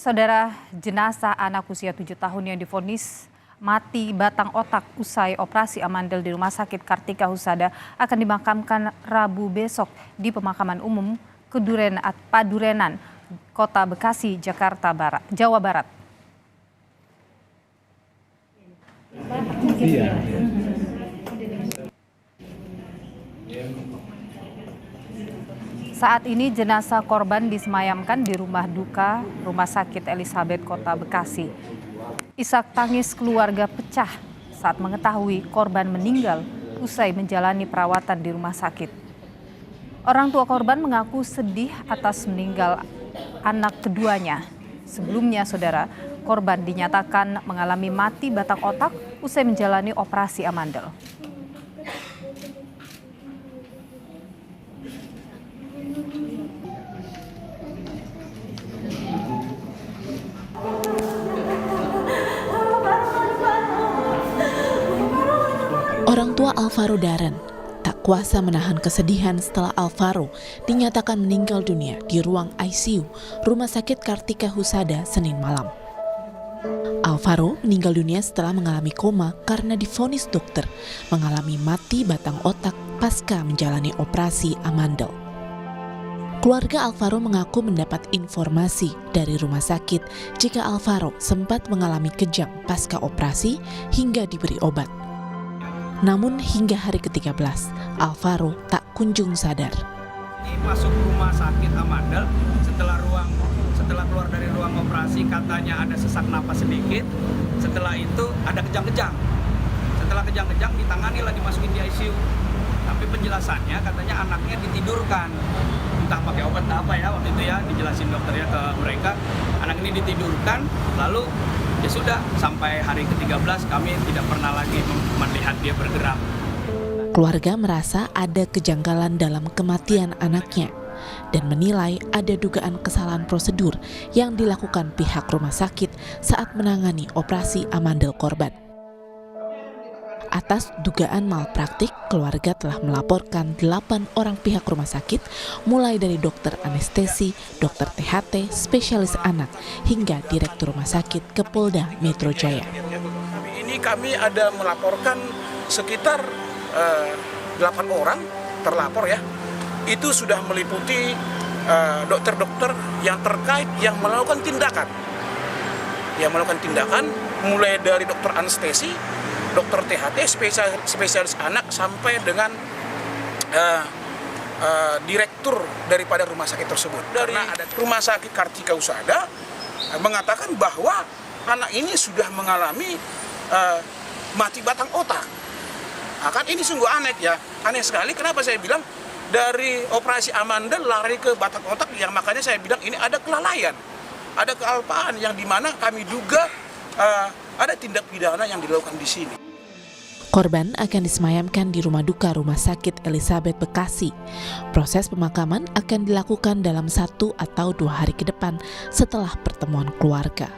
Saudara, jenazah anak usia 7 tahun yang divonis mati batang otak usai operasi amandel di Rumah Sakit Kartika Husada akan dimakamkan Rabu besok di Pemakaman Umum Padurenan, Kota Bekasi, Jawa Barat. Saat ini jenazah korban disemayamkan di rumah duka Rumah Sakit Elizabeth Kota Bekasi. Isak tangis keluarga pecah saat mengetahui korban meninggal usai menjalani perawatan di rumah sakit. Orang tua korban mengaku sedih atas meninggal anak keduanya. Sebelumnya, saudara, korban dinyatakan mengalami mati batang otak usai menjalani operasi amandel. Orang tua Alvaro Darren tak kuasa menahan kesedihan setelah Alvaro dinyatakan meninggal dunia di ruang ICU Rumah Sakit Kartika Husada Senin malam. Alvaro meninggal dunia setelah mengalami koma karena divonis dokter mengalami mati batang otak pasca menjalani operasi amandel. Keluarga Alvaro mengaku mendapat informasi dari rumah sakit jika Alvaro sempat mengalami kejang pasca operasi hingga diberi obat. Namun hingga hari ke-13, Alvaro tak kunjung sadar. Ini masuk rumah sakit amandel setelah keluar dari ruang operasi katanya ada sesak napas sedikit. Setelah itu ada kejang-kejang. Setelah kejang-kejang ditangani lah, dimasukin di ICU. Tapi penjelasannya katanya anaknya ditidurkan. Entah pakai obat apa ya waktu itu ya, dijelasin dokternya ke mereka. Anak ini ditidurkan, lalu ya sudah, sampai hari ke-13 kami tidak pernah lagi melihat dia bergerak. Keluarga merasa ada kejanggalan dalam kematian anaknya dan menilai ada dugaan kesalahan prosedur yang dilakukan pihak rumah sakit saat menangani operasi amandel korban. Atas dugaan malpraktik, keluarga telah melaporkan 8 orang pihak rumah sakit, mulai dari dokter anestesi, dokter THT, spesialis anak, hingga direktur rumah sakit ke Polda Metro Jaya. Ini kami ada melaporkan sekitar 8 orang terlapor ya. Itu sudah meliputi dokter-dokter yang terkait yang melakukan tindakan. Yang melakukan tindakan mulai dari dokter anestesi, dokter THT, spesialis anak, sampai dengan direktur daripada rumah sakit tersebut. Dari rumah sakit Kartika Husada mengatakan bahwa anak ini sudah mengalami mati batang otak. Kan ini sungguh aneh ya, aneh sekali. Kenapa saya bilang dari operasi amandel lari ke batang otak, yang makanya saya bilang ini ada kelalaian, ada kealpaan yang dimana kami duga ada tindak pidana yang dilakukan di sini. Korban akan disemayamkan di rumah duka Rumah Sakit Elizabeth Bekasi. Proses pemakaman akan dilakukan dalam 1 atau 2 hari ke depan setelah pertemuan keluarga.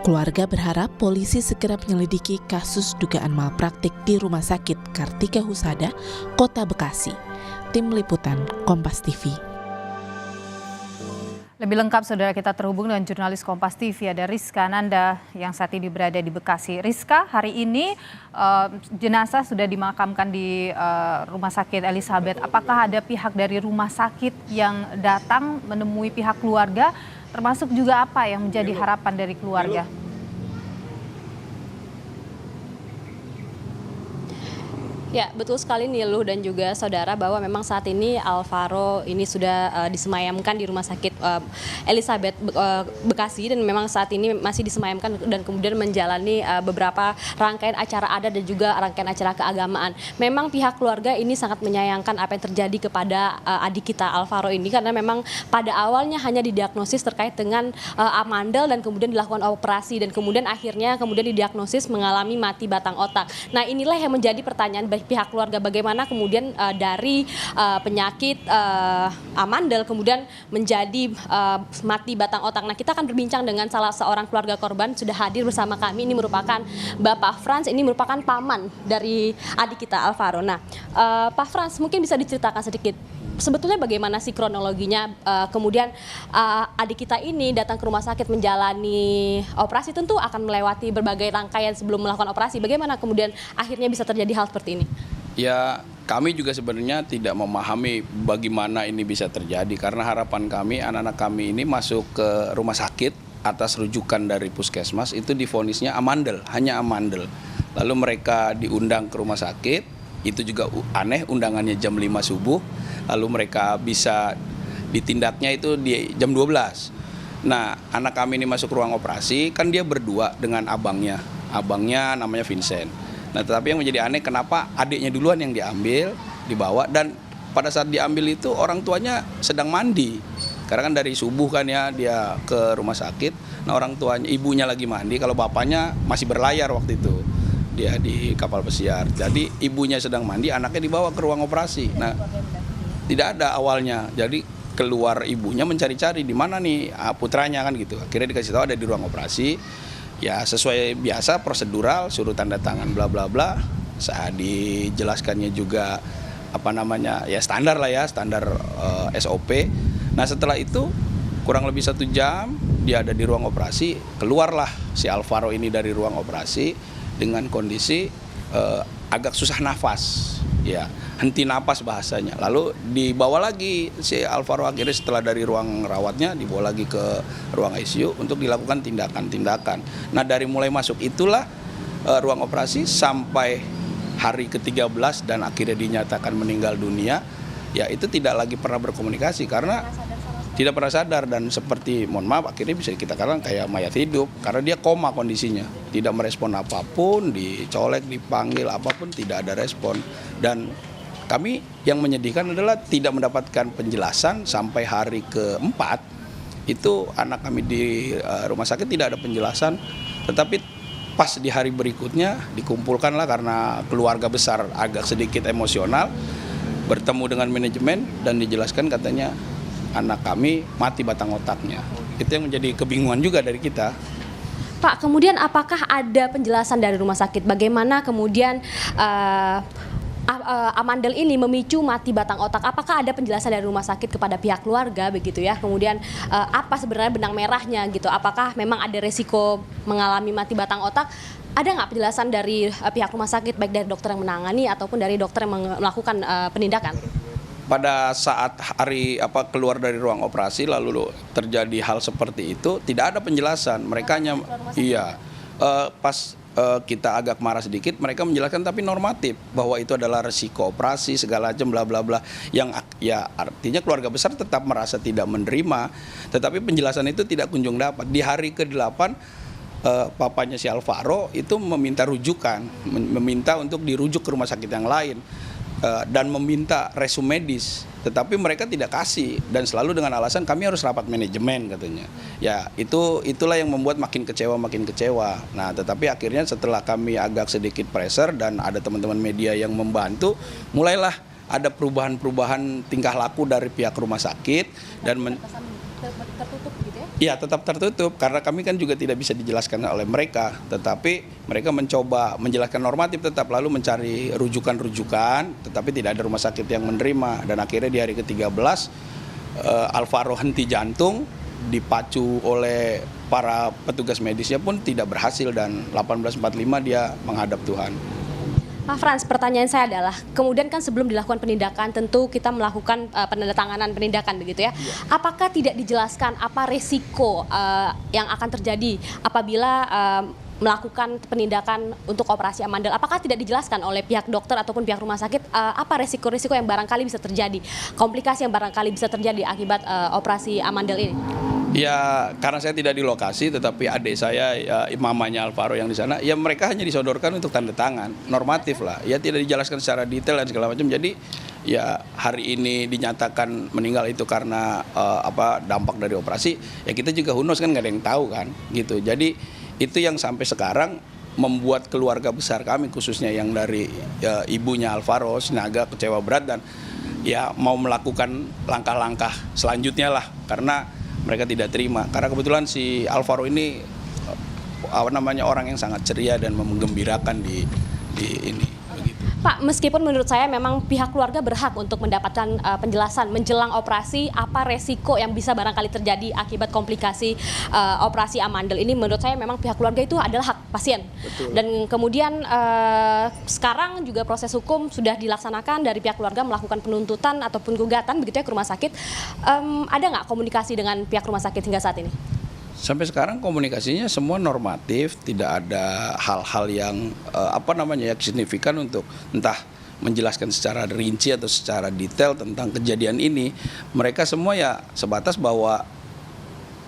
Keluarga berharap polisi segera menyelidiki kasus dugaan malpraktik di Rumah Sakit Kartika Husada, Kota Bekasi. Tim Liputan Kompas TV. Lebih lengkap, saudara, kita terhubung dengan jurnalis Kompas TV, ada Rizka Nanda yang saat ini berada di Bekasi. Rizka, hari ini jenazah sudah dimakamkan di Rumah Sakit Elizabeth. Apakah ada pihak dari rumah sakit yang datang menemui pihak keluarga, termasuk juga apa yang menjadi harapan dari keluarga? Ya, betul sekali Niluh dan juga saudara, bahwa memang saat ini Alvaro ini sudah disemayamkan di Rumah Sakit Elizabeth Bekasi, dan memang saat ini masih disemayamkan dan kemudian menjalani beberapa rangkaian acara adat dan juga rangkaian acara keagamaan. Memang pihak keluarga ini sangat menyayangkan apa yang terjadi kepada adik kita Alvaro ini, karena memang pada awalnya hanya didiagnosis terkait dengan amandel dan kemudian dilakukan operasi, dan kemudian akhirnya didiagnosis mengalami mati batang otak. Nah, inilah yang menjadi pertanyaan pihak keluarga, bagaimana kemudian dari penyakit amandel kemudian menjadi mati batang otak. Nah, kita akan berbincang dengan salah seorang keluarga korban, sudah hadir bersama kami. Ini merupakan Bapak Frans, ini merupakan paman dari adik kita Alvaro. Nah, Pak Frans, mungkin bisa diceritakan sedikit sebetulnya bagaimana sih kronologinya kemudian adik kita ini datang ke rumah sakit menjalani operasi, tentu akan melewati berbagai rangkaian sebelum melakukan operasi. Bagaimana kemudian akhirnya bisa terjadi hal seperti ini? Ya, kami juga sebenarnya tidak memahami bagaimana ini bisa terjadi, karena harapan kami anak-anak kami ini masuk ke rumah sakit atas rujukan dari puskesmas itu divonisnya amandel, hanya amandel. Lalu mereka diundang ke rumah sakit, itu juga aneh, undangannya jam 5 subuh, lalu mereka bisa ditindaknya itu di jam 12. Nah, anak kami ini masuk ruang operasi, kan dia berdua dengan abangnya namanya Vincent. Nah, tetapi yang menjadi aneh kenapa adiknya duluan yang dibawa, dan pada saat diambil itu orang tuanya sedang mandi. Karena kan dari subuh kan ya dia ke rumah sakit. Nah, orang tuanya, ibunya lagi mandi, kalau bapaknya masih berlayar waktu itu. Dia di kapal pesiar. Jadi ibunya sedang mandi, anaknya dibawa ke ruang operasi. Nah, tidak ada awalnya. Jadi keluar ibunya mencari-cari di mana nih putranya kan gitu. Akhirnya dikasih tahu ada di ruang operasi. Ya sesuai biasa prosedural, suruh tanda tangan bla bla bla. Saat dijelaskannya juga ya standar lah ya, standar SOP. Nah, setelah itu kurang lebih 1 jam dia ada di ruang operasi, keluarlah si Alvaro ini dari ruang operasi dengan kondisi agak susah nafas, ya henti napas bahasanya. Lalu dibawa lagi si Alvaro, akhirnya setelah dari ruang rawatnya dibawa lagi ke ruang ICU untuk dilakukan tindakan-tindakan. Nah, dari mulai masuk itulah ruang operasi sampai hari ke-13 dan akhirnya dinyatakan meninggal dunia, ya itu tidak lagi pernah berkomunikasi karena tidak pernah sadar, dan seperti, mohon maaf, akhirnya bisa kita katakan kayak mayat hidup karena dia koma kondisinya, tidak merespon apapun, dicolek, dipanggil apapun tidak ada respon. Dan kami yang menyedihkan adalah tidak mendapatkan penjelasan sampai hari ke-4 itu anak kami di rumah sakit tidak ada penjelasan, tetapi pas di hari berikutnya dikumpulkanlah karena keluarga besar agak sedikit emosional, bertemu dengan manajemen dan dijelaskan katanya anak kami mati batang otaknya. Itu yang menjadi kebingungan juga dari kita. Pak, kemudian apakah ada penjelasan dari rumah sakit bagaimana kemudian amandel ini memicu mati batang otak? Apakah ada penjelasan dari rumah sakit kepada pihak keluarga begitu ya? Kemudian apa sebenarnya benang merahnya gitu? Apakah memang ada resiko mengalami mati batang otak? Ada nggak penjelasan dari pihak rumah sakit, baik dari dokter yang menangani ataupun dari dokter yang melakukan penindakan? Pada saat keluar dari ruang operasi lalu terjadi hal seperti itu, tidak ada penjelasan. Mereka hanya pas kita agak marah sedikit, mereka menjelaskan tapi normatif bahwa itu adalah resiko operasi segala macam bla bla bla, yang ya artinya keluarga besar tetap merasa tidak menerima, tetapi penjelasan itu tidak kunjung dapat. Di hari ke-8 papanya si Alvaro itu meminta rujukan, meminta untuk dirujuk ke rumah sakit yang lain. Dan meminta resume medis, tetapi mereka tidak kasih dan selalu dengan alasan kami harus rapat manajemen katanya. Ya itulah yang membuat makin kecewa. Nah, tetapi akhirnya setelah kami agak sedikit pressure dan ada teman-teman media yang membantu, mulailah ada perubahan tingkah laku dari pihak rumah sakit dan tertutup gitu ya? Ya, tetap tertutup karena kami kan juga tidak bisa dijelaskan oleh mereka, tetapi mereka mencoba menjelaskan normatif tetap, lalu mencari rujukan-rujukan, tetapi tidak ada rumah sakit yang menerima. Dan akhirnya di hari ke-13 Alvaro henti jantung, dipacu oleh para petugas medisnya pun tidak berhasil, dan 18.45 dia menghadap Tuhan. Pak Frans, pertanyaan saya adalah, kemudian kan sebelum dilakukan penindakan tentu kita melakukan penandatanganan penindakan begitu ya. Apakah tidak dijelaskan apa resiko yang akan terjadi apabila melakukan penindakan untuk operasi amandel? Apakah tidak dijelaskan oleh pihak dokter ataupun pihak rumah sakit apa resiko-resiko yang barangkali bisa terjadi, komplikasi yang barangkali bisa terjadi akibat operasi amandel ini? Ya, karena saya tidak di lokasi, tetapi adik saya, mamanya Alvaro yang di sana, ya mereka hanya disodorkan untuk tanda tangan, normatif lah. Ya tidak dijelaskan secara detail dan segala macam. Jadi ya hari ini dinyatakan meninggal itu karena dampak dari operasi. Ya kita juga hunos kan, nggak ada yang tahu kan, gitu. Jadi itu yang sampai sekarang membuat keluarga besar kami, khususnya yang dari ibunya Alvaro, Sinaga, kecewa berat dan ya mau melakukan langkah-langkah selanjutnya lah, karena mereka tidak terima. Karena kebetulan si Alvaro ini orang yang sangat ceria dan menggembirakan di ini. Begitu. Pak, meskipun menurut saya memang pihak keluarga berhak untuk mendapatkan penjelasan menjelang operasi apa resiko yang bisa barangkali terjadi akibat komplikasi operasi amandel ini, menurut saya memang pihak keluarga itu adalah hak pasien. Betul. Dan kemudian sekarang juga proses hukum sudah dilaksanakan, dari pihak keluarga melakukan penuntutan ataupun gugatan begitu ya ke rumah sakit. Ada nggak komunikasi dengan pihak rumah sakit hingga saat ini? Sampai sekarang komunikasinya semua normatif, tidak ada hal-hal yang signifikan untuk entah menjelaskan secara rinci atau secara detail tentang kejadian ini. Mereka semua ya sebatas bahwa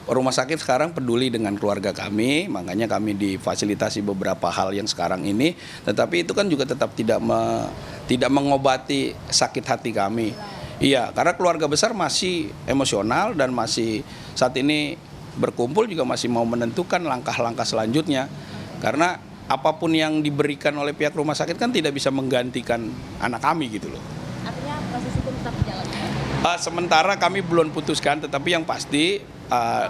rumah sakit sekarang peduli dengan keluarga kami, makanya kami difasilitasi beberapa hal yang sekarang ini. Tetapi itu kan juga tetap tidak mengobati sakit hati kami. Iya, karena keluarga besar masih emosional dan masih saat ini berkumpul juga masih mau menentukan langkah-langkah selanjutnya. Karena apapun yang diberikan oleh pihak rumah sakit kan tidak bisa menggantikan anak kami gitu loh. Artinya proses hukum tetap berjalan? Sementara kami belum putuskan, tetapi yang pasti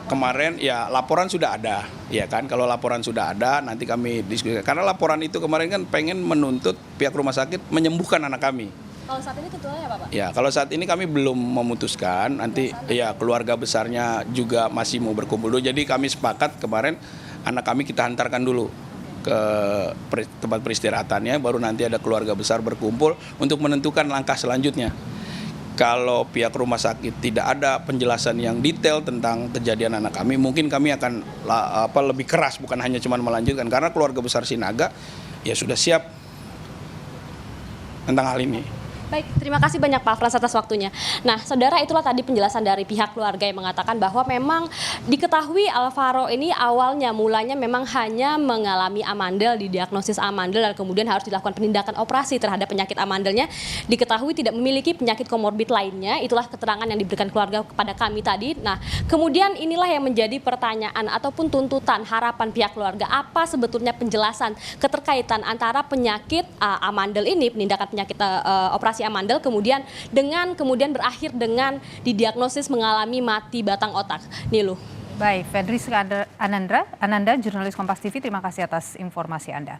kemarin ya laporan sudah ada, ya kan. Kalau laporan sudah ada nanti kami diskusikan. Karena laporan itu kemarin kan pengen menuntut pihak rumah sakit menyembuhkan anak kami. Kalau saat ini tuntutannya apa, Pak? Ya, kalau saat ini kami belum memutuskan. Nanti ya keluarga besarnya juga masih mau berkumpul dulu. Jadi kami sepakat kemarin anak kami kita hantarkan dulu ke tempat peristirahatannya, baru nanti ada keluarga besar berkumpul untuk menentukan langkah selanjutnya. Kalau pihak rumah sakit tidak ada penjelasan yang detail tentang kejadian anak kami, mungkin kami akan lebih keras, bukan hanya cuma melanjutkan. Karena keluarga besar Sinaga ya sudah siap tentang hal ini. Baik, terima kasih banyak Pak Frans atas waktunya. Nah, saudara, itulah tadi penjelasan dari pihak keluarga yang mengatakan bahwa memang diketahui Alvaro ini mulanya memang hanya mengalami amandel, didiagnosis amandel, dan kemudian harus dilakukan penindakan operasi terhadap penyakit amandelnya. Diketahui tidak memiliki penyakit komorbid lainnya, itulah keterangan yang diberikan keluarga kepada kami tadi. Nah, kemudian inilah yang menjadi pertanyaan ataupun tuntutan harapan pihak keluarga. Apa sebetulnya penjelasan keterkaitan antara penyakit amandel ini, penindakan penyakit operasi amandel, kemudian berakhir dengan didiagnosis mengalami mati batang otak. Niluh. Baik, Fedri Ananda, jurnalis Kompas TV, terima kasih atas informasi Anda.